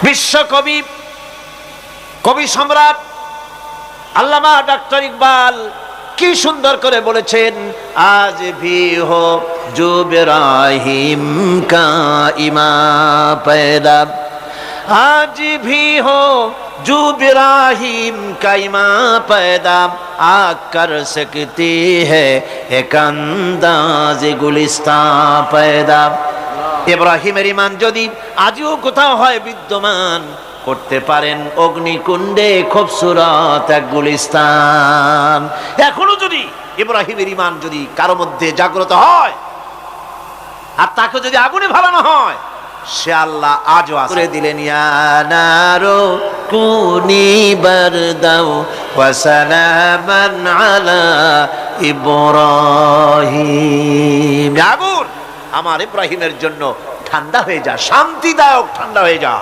বিশ্বকবি, কবি সম্রাট আল্লামা ডক্টর ইকবাল কি সুন্দর করে বলেছেন, আজ ভি হো জো ইব্রাহিম কা ইমা पैदा, आज भी हो जो इब्राहिम का इमा पैदा, आग कर सकती है एक अंदाज गुलिस्तां पैदा। ইব্রাহিমের ঈমান যদি আজও কোথাও হয় বিদ্যমান, করতে পারেন অগ্নিকুণ্ডে খুবসুরত এক গুলিস্তান। এখনো যদি ইব্রাহিমের ঈমান যদি কারো মধ্যে জাগ্রত হয় আর তাকে যদি আগুনে ভালানো হয়, সে আল্লাহ আজও করে দিলেন, ইয়া নারু কুনি বারদাও ওয়া সালামান আলা ইব্রাহিম। আগুন আমার ইব্রাহিমের জন্য ঠান্ডা হয়ে যা, শান্তিদায়ক ঠান্ডা হয়ে যা।